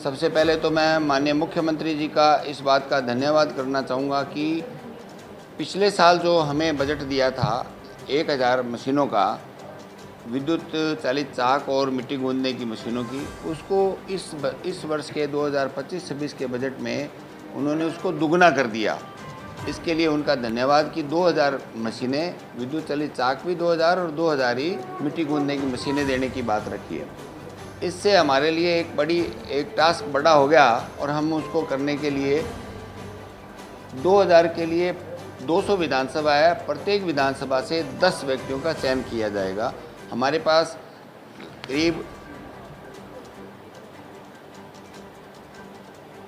सबसे पहले तो मैं माननीय मुख्यमंत्री जी का इस बात का धन्यवाद करना चाहूँगा कि पिछले साल जो हमें बजट दिया था 1000 मशीनों का, विद्युत चालित चाक और मिट्टी गूंदने की मशीनों की, उसको इस वर्ष के 2025-26 के बजट में उन्होंने उसको दुगना कर दिया। इसके लिए उनका धन्यवाद कि 2000 मशीनें, विद्युत चालित चाक भी 2000 और 2000 ही मिट्टी गूंदने की मशीनें देने की बात रखी है। इससे हमारे लिए एक टास्क बड़ा हो गया और हम उसको करने के लिए 2000 के लिए 200 विधानसभा है, प्रत्येक विधानसभा से 10 व्यक्तियों का चयन किया जाएगा। हमारे पास करीब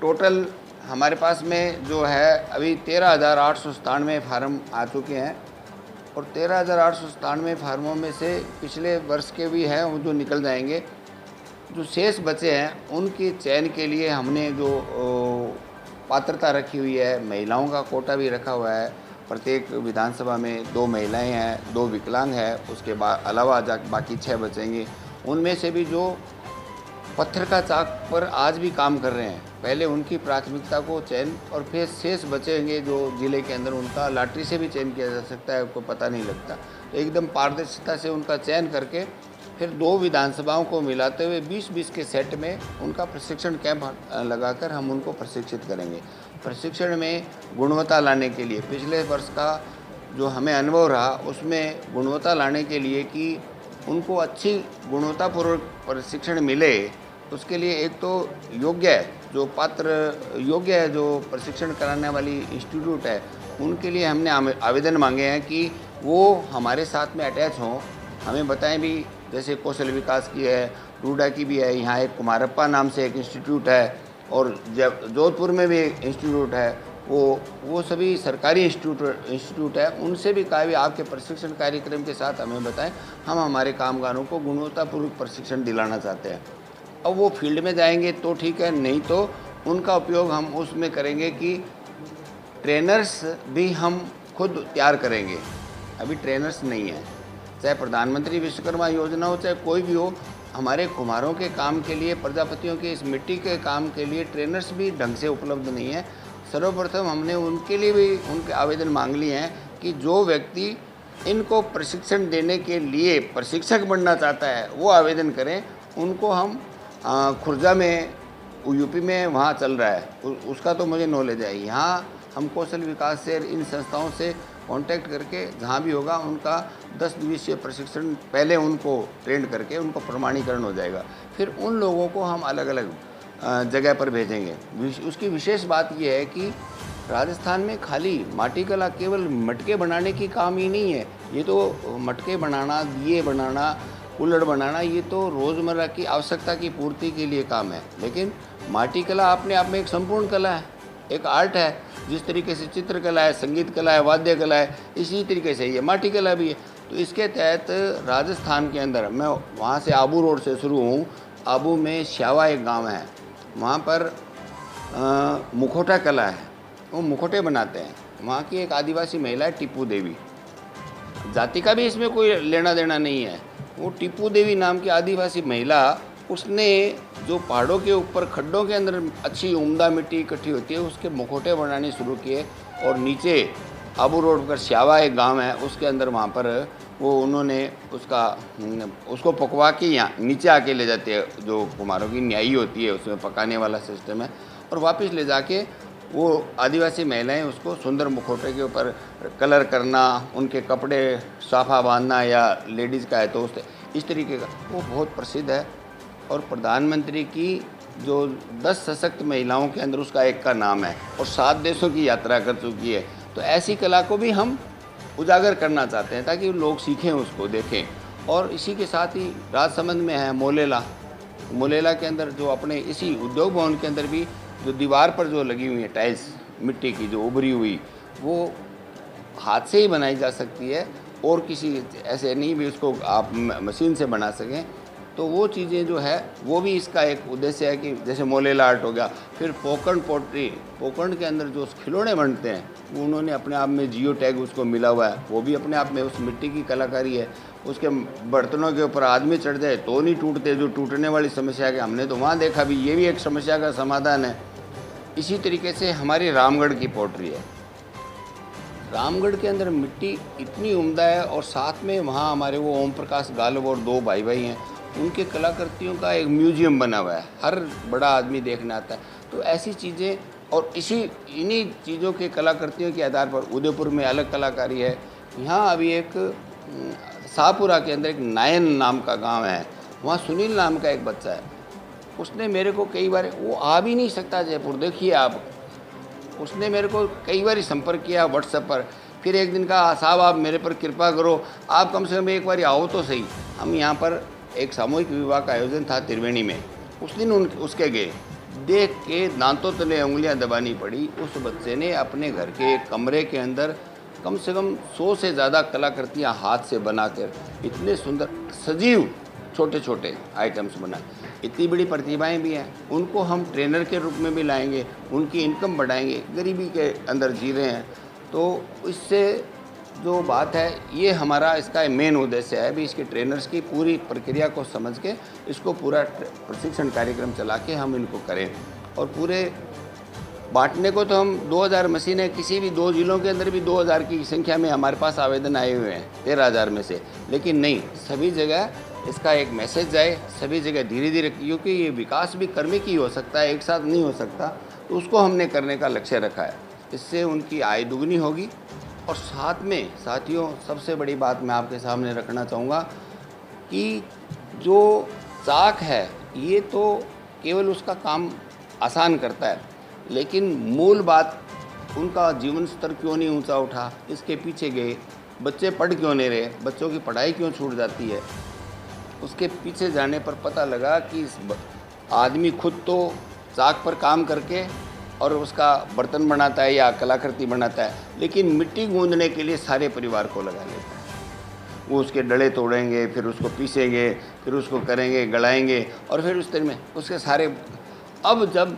टोटल हमारे पास में जो है अभी 13,897 फार्म आ चुके हैं और 13,897 फार्मों में से पिछले वर्ष के भी हैं वो जो निकल जाएंगे। जो शेष बचे हैं उनके चयन के लिए हमने जो पात्रता रखी हुई है, महिलाओं का कोटा भी रखा हुआ है। प्रत्येक विधानसभा में 2 महिलाएं हैं, 2 विकलांग हैं, उसके अलावा बाकी 6 बचेंगे। उनमें से भी जो पत्थर का चाक पर आज भी काम कर रहे हैं, पहले उनकी प्राथमिकता को चयन, और फिर शेष बचेंगे जो ज़िले के अंदर उनका लॉटरी से भी चयन किया जा सकता है, कोई पता नहीं लगता। तो एकदम पारदर्शिता से उनका चयन करके फिर 2 विधानसभाओं को मिलाते हुए 20-20 के सेट में उनका प्रशिक्षण कैंप लगाकर हम उनको प्रशिक्षित करेंगे। प्रशिक्षण में गुणवत्ता लाने के लिए पिछले वर्ष का जो हमें अनुभव रहा, उसमें गुणवत्ता लाने के लिए कि उनको अच्छी गुणवत्तापूर्वक प्रशिक्षण मिले, उसके लिए एक तो योग्य है, जो पात्र योग्य है, जो प्रशिक्षण कराने वाली इंस्टीट्यूट है, उनके लिए हमने आवेदन मांगे हैं कि वो हमारे साथ में अटैच हों, हमें बताएं भी। जैसे कौशल विकास की है, डूडा की भी है, यहाँ एक कुमारप्पा नाम से एक इंस्टीट्यूट है और जोधपुर में भी एक इंस्टीट्यूट है। वो सभी सरकारी इंस्टीट्यूट है। उनसे भी कहा भी आपके प्रशिक्षण कार्यक्रम के साथ हमें बताएं, हम हमारे कामगारों को गुणवत्तापूर्वक प्रशिक्षण दिलाना चाहते हैं। अब वो फील्ड में जाएंगे तो ठीक है, नहीं तो उनका उपयोग हम उसमें करेंगे कि ट्रेनर्स भी हम खुद तैयार करेंगे। अभी ट्रेनर्स नहीं है, चाहे प्रधानमंत्री विश्वकर्मा योजना हो, चाहे कोई भी हो, हमारे कुम्हारों के काम के लिए, प्रजापतियों के इस मिट्टी के काम के लिए ट्रेनर्स भी ढंग से उपलब्ध नहीं है। सर्वप्रथम हमने उनके लिए भी उनके आवेदन मांग लिए हैं कि जो व्यक्ति इनको प्रशिक्षण देने के लिए प्रशिक्षक बनना चाहता है वो आवेदन करें। उनको हम खुर्जा में, यूपी में वहाँ चल रहा है, उसका तो मुझे नॉलेज है। यहाँ हम कौशल विकास से, इन संस्थाओं से कांटेक्ट करके जहाँ भी होगा उनका 10 दिवसीय प्रशिक्षण पहले उनको ट्रेंड करके उनको प्रमाणीकरण हो जाएगा। फिर उन लोगों को हम अलग अलग जगह पर भेजेंगे। उसकी विशेष बात यह है कि राजस्थान में खाली माटी कला केवल मटके बनाने की काम ही नहीं है। ये तो मटके बनाना, दिए बनाना, कुल्हड़ बनाना, ये तो रोज़मर्रा की आवश्यकता की पूर्ति के लिए काम है। लेकिन माटी कला अपने आप में एक संपूर्ण कला है, एक आर्ट है। जिस तरीके से चित्रकला है, संगीत कला है, वाद्य कला है, इसी तरीके से ये माटी कला भी है। तो इसके तहत राजस्थान के अंदर, मैं वहाँ से आबू रोड से शुरू हूँ, आबू में श्यावा एक गांव है, वहाँ पर मुखौटा कला है, वो मुखौटे बनाते हैं। वहाँ की एक आदिवासी महिला है टीपू देवी, जाति का भी इसमें कोई लेना देना नहीं है। वो टीपू देवी नाम की आदिवासी महिला, उसने जो पहाड़ों के ऊपर खड्डों के अंदर अच्छी उम्दा मिट्टी इकट्ठी होती है, उसके मुखौटे बनाने शुरू किए। और नीचे आबू रोड पर श्यावा एक गांव है, उसके अंदर वहाँ पर वो उन्होंने उसको पकवा के यहाँ नीचे आके ले जाते हैं। जो कुम्हारों की न्याई होती है उसमें पकाने वाला सिस्टम है, और वापस ले जाके वो आदिवासी महिलाएं उसको सुंदर मुखौटे के ऊपर कलर करना, उनके कपड़े साफा बांधना, या लेडीज़ का है तो इस तरीके का वो बहुत प्रसिद्ध है। और प्रधानमंत्री की जो 10 सशक्त महिलाओं के अंदर उसका एक का नाम है, और 7 देशों की यात्रा कर चुकी है। तो ऐसी कला को भी हम उजागर करना चाहते हैं ताकि लोग सीखें, उसको देखें। और इसी के साथ ही राजसमंद में है मोलेला के अंदर जो अपने इसी उद्योग भवन के अंदर भी जो दीवार पर जो लगी हुई है टाइल्स मिट्टी की जो उभरी हुई, वो हाथ से ही बनाई जा सकती है, और किसी ऐसे नहीं भी उसको आप मशीन से बना सकें। तो वो चीज़ें जो है वो भी इसका एक उद्देश्य है कि जैसे मोलेला आर्ट हो गया, फिर पोकर्ण पोट्री, पोकर्ण के अंदर जो खिलौने बनते हैं वो उन्होंने अपने आप में जियो टैग उसको मिला हुआ है, वो भी अपने आप में उस मिट्टी की कलाकारी है। उसके बर्तनों के ऊपर आदमी चढ़ जाए तो नहीं टूटते, जो टूटने वाली समस्या है कि हमने तो वहाँ देखा भी, ये भी एक समस्या का समाधान है। इसी तरीके से हमारी रामगढ़ की पोट्री है। रामगढ़ के अंदर मिट्टी इतनी उम्दा है, और साथ में वहाँ हमारे वो ओम प्रकाश गालव और दो भाई भाई हैं, उनके कलाकृतियों का एक म्यूजियम बना हुआ है, हर बड़ा आदमी देखने आता है। तो ऐसी चीज़ें और इन्हीं चीज़ों के कलाकृतियों के आधार पर उदयपुर में अलग कलाकारी है। यहाँ अभी एक शाहपुरा के अंदर एक नायन नाम का गांव है, वहाँ सुनील नाम का एक बच्चा है, उसने मेरे को कई बार, वो आ भी नहीं सकता जयपुर, देखिए आप, उसने मेरे को कई बार संपर्क किया व्हाट्सएप पर। फिर एक दिन कहा साहब आप मेरे पर कृपा करो, आप कम से कम एक बार आओ तो सही। हम यहाँ पर एक सामूहिक विवाह का आयोजन था त्रिवेणी में, उस दिन उसके गए, देख के दांतों तले उंगलियां दबानी पड़ी। उस बच्चे ने अपने घर के एक कमरे के अंदर कम से कम 100 से ज़्यादा कलाकृतियाँ हाथ से बनाकर इतने सुंदर सजीव छोटे छोटे आइटम्स बनाए। इतनी बड़ी प्रतिभाएं भी हैं, उनको हम ट्रेनर के रूप में भी लाएंगे, उनकी इनकम बढ़ाएंगे, गरीबी के अंदर जी रहे हैं। तो इससे जो बात है, ये हमारा इसका मेन उद्देश्य है भी, इसके ट्रेनर्स की पूरी प्रक्रिया को समझ के इसको पूरा प्रशिक्षण कार्यक्रम चला के हम इनको करें। और पूरे बांटने को तो हम 2000 मशीनें, किसी भी 2 जिलों के अंदर भी 2000 की संख्या में हमारे पास आवेदन आए हुए हैं 13,000 में से, लेकिन नहीं, सभी जगह इसका एक मैसेज जाए, सभी जगह धीरे धीरे, क्योंकि ये विकास भी कर्मी की हो सकता है, एक साथ नहीं हो सकता, तो उसको हमने करने का लक्ष्य रखा है। इससे उनकी आय दुगनी होगी। और साथ में साथियों, सबसे बड़ी बात मैं आपके सामने रखना चाहूँगा कि जो चाक है ये तो केवल उसका काम आसान करता है, लेकिन मूल बात उनका जीवन स्तर क्यों नहीं ऊंचा उठा, इसके पीछे गए, बच्चे पढ़ क्यों नहीं रहे, बच्चों की पढ़ाई क्यों छूट जाती है, उसके पीछे जाने पर पता लगा कि आदमी खुद तो चाक पर काम करके और उसका बर्तन बनाता है या कलाकृति बनाता है, लेकिन मिट्टी गूंदने के लिए सारे परिवार को लगा लेता है। वो उसके डले तोड़ेंगे, फिर उसको पीसेंगे, फिर उसको करेंगे, गलाएंगे, और फिर उस तरह में उसके सारे। अब जब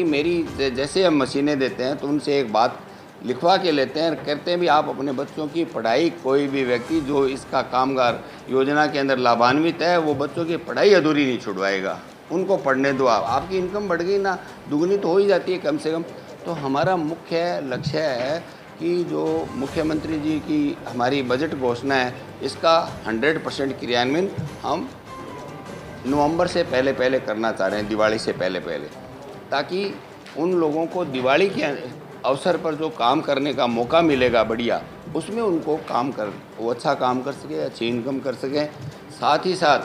मेरी जैसे हम मशीनें देते हैं तो उनसे एक बात लिखवा के लेते हैं, कहते हैं भी आप अपने बच्चों की पढ़ाई, कोई भी व्यक्ति जो इसका कामगार योजना के अंदर लाभान्वित है, वो बच्चों की पढ़ाई अधूरी नहीं छुड़वाएगा, उनको पढ़ने दो। आपकी इनकम बढ़ गई ना, दुगनी तो हो ही जाती है कम से कम। तो हमारा मुख्य लक्ष्य है कि जो मुख्यमंत्री जी की हमारी बजट घोषणा है, इसका 100% क्रियान्वयन हम नवंबर से पहले करना चाह रहे हैं, दिवाली से पहले, ताकि उन लोगों को दिवाली के अवसर पर जो काम करने का मौका मिलेगा बढ़िया, उसमें उनको वो अच्छा काम कर सके, अच्छी इनकम कर सकें। साथ ही साथ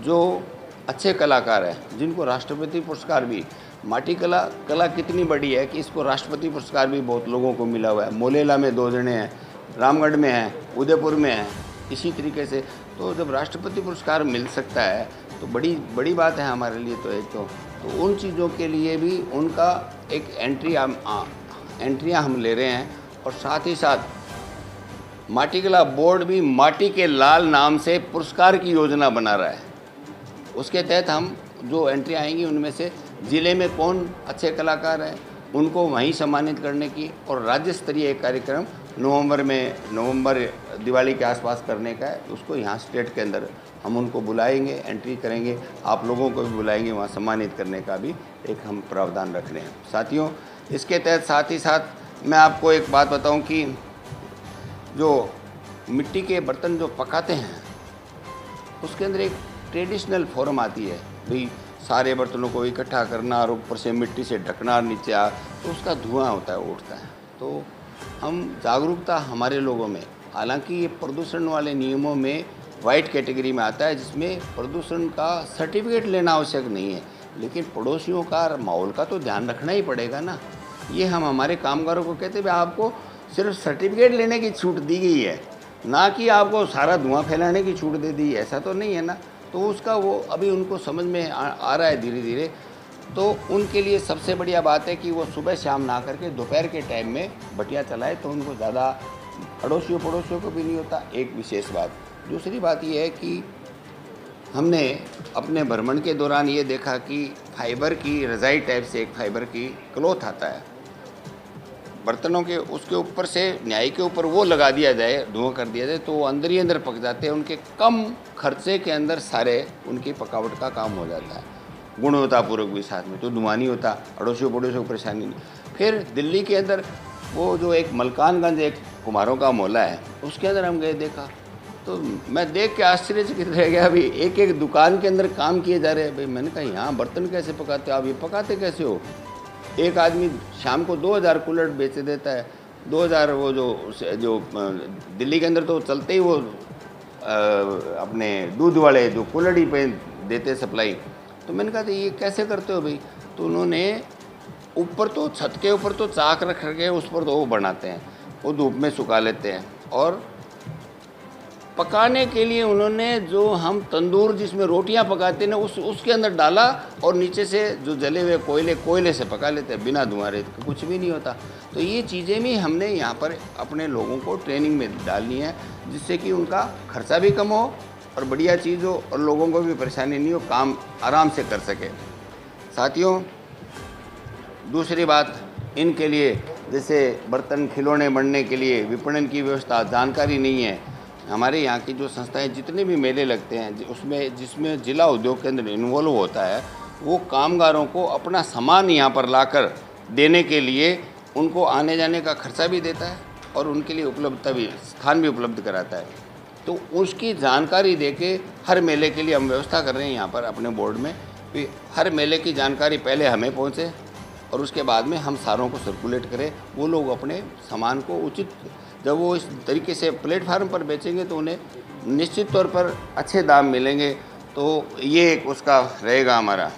जो अच्छे कलाकार हैं, जिनको राष्ट्रपति पुरस्कार भी, माटी कला कितनी बड़ी है कि इसको राष्ट्रपति पुरस्कार भी बहुत लोगों को मिला हुआ है। मोलेला में 2 जने हैं, रामगढ़ में हैं, उदयपुर में हैं, इसी तरीके से। तो जब राष्ट्रपति पुरस्कार मिल सकता है तो बड़ी बात है हमारे लिए। तो एक तो उन चीज़ों के लिए भी उनका एक एंट्रियाँ हम ले रहे हैं। और साथ ही साथ माटी कला बोर्ड भी माटी के लाल नाम से पुरस्कार की योजना बना रहा है। उसके तहत हम जो एंट्री आएंगी उनमें से ज़िले में कौन अच्छे कलाकार हैं उनको वहीं सम्मानित करने की, और राज्य स्तरीय एक कार्यक्रम नवंबर दिवाली के आसपास करने का है। उसको यहाँ स्टेट के अंदर हम उनको बुलाएंगे, एंट्री करेंगे, आप लोगों को भी बुलाएंगे, वहाँ सम्मानित करने का भी एक हम प्रावधान रख रहे हैं। साथियों, इसके तहत साथ ही साथ मैं आपको एक बात बताऊं कि जो मिट्टी के बर्तन जो पकाते हैं उसके अंदर एक ट्रेडिशनल फॉर्म आती है भाई, सारे बर्तनों को इकट्ठा करना और ऊपर से मिट्टी से ढकना, नीचे तो उसका धुआं होता है, उठता है। तो हम जागरूकता हमारे लोगों में, हालांकि ये प्रदूषण वाले नियमों में वाइट कैटेगरी में आता है, जिसमें प्रदूषण का सर्टिफिकेट लेना आवश्यक नहीं है, लेकिन पड़ोसियों का माहौल का तो ध्यान रखना ही पड़ेगा ना। ये हम हमारे कामगारों को कहते हैं आपको सिर्फ सर्टिफिकेट लेने की छूट दी गई है, ना कि आपको सारा धुआं फैलाने की छूट दे दी, ऐसा तो नहीं है ना। तो उसका वो अभी उनको समझ में आ रहा है धीरे धीरे। तो उनके लिए सबसे बढ़िया बात है कि वो सुबह शाम ना करके दोपहर के टाइम में भटिया चलाए, तो उनको ज़्यादा पड़ोसियों को भी नहीं होता, एक विशेष बात। दूसरी बात ये है कि हमने अपने भ्रमण के दौरान ये देखा कि फाइबर की रज़ाई टाइप से एक फाइबर की क्लॉथ आता है, बर्तनों के उसके ऊपर से न्याय के ऊपर वो लगा दिया जाए, धुआं कर दिया जाए तो वो अंदर ही अंदर पक जाते हैं। उनके कम खर्चे के अंदर सारे उनकी पकावट का काम हो जाता है, गुणवत्तापूर्वक भी साथ में, तो धुआं नहीं होता, अड़ोसियों पड़ोसियों को परेशानी नहीं। फिर दिल्ली के अंदर वो जो एक मलकानगंज एक कुम्हारों का मोहल्ला है, उसके अंदर हम गए, देखा तो मैं देख के आश्चर्यचकित रह गया। अभी एक एक दुकान के अंदर काम किए जा रहे हैं। भाई मैंने कहा यहाँ बर्तन कैसे पकाते हो आप, ये पकाते कैसे हो? एक आदमी शाम को 2000 कूलर बेच देता है, 2000 वो जो दिल्ली के अंदर तो चलते ही वो अपने दूध वाले जो कूलर ही पे देते सप्लाई। तो मैंने कहा था ये कैसे करते हो भाई? तो उन्होंने ऊपर तो छत के ऊपर तो चाक रख के उस पर तो वो बनाते हैं, वो धूप में सुखा लेते हैं, और पकाने के लिए उन्होंने जो हम तंदूर जिसमें रोटियां पकाते हैं ना उसके अंदर डाला, और नीचे से जो जले हुए कोयले से पका लेते हैं, बिना धुआं रहित, कुछ भी नहीं होता। तो ये चीज़ें भी हमने यहाँ पर अपने लोगों को ट्रेनिंग में डालनी है, जिससे कि उनका खर्चा भी कम हो और बढ़िया चीज़ हो और लोगों को भी परेशानी नहीं हो, काम आराम से कर सके। साथियों, दूसरी बात, इनके लिए जैसे बर्तन खिलौने बनने के लिए विपणन की व्यवस्था जानकारी नहीं है। हमारे यहाँ की जो संस्थाएं जितने भी मेले लगते हैं उसमें जिसमें जिला उद्योग केंद्र इन्वॉल्व होता है, वो कामगारों को अपना सामान यहाँ पर लाकर देने के लिए उनको आने जाने का खर्चा भी देता है और उनके लिए उपलब्धता भी, स्थान भी उपलब्ध कराता है। तो उसकी जानकारी देके हर मेले के लिए हम व्यवस्था कर रहे हैं यहाँ पर अपने बोर्ड में कि हर मेले की जानकारी पहले हमें पहुँचे और उसके बाद में हम सारों को सर्कुलेट करें। वो लोग अपने सामान को उचित, जब वो इस तरीके से प्लेटफार्म पर बेचेंगे तो उन्हें निश्चित तौर पर अच्छे दाम मिलेंगे। तो ये एक उसका रहेगा हमारा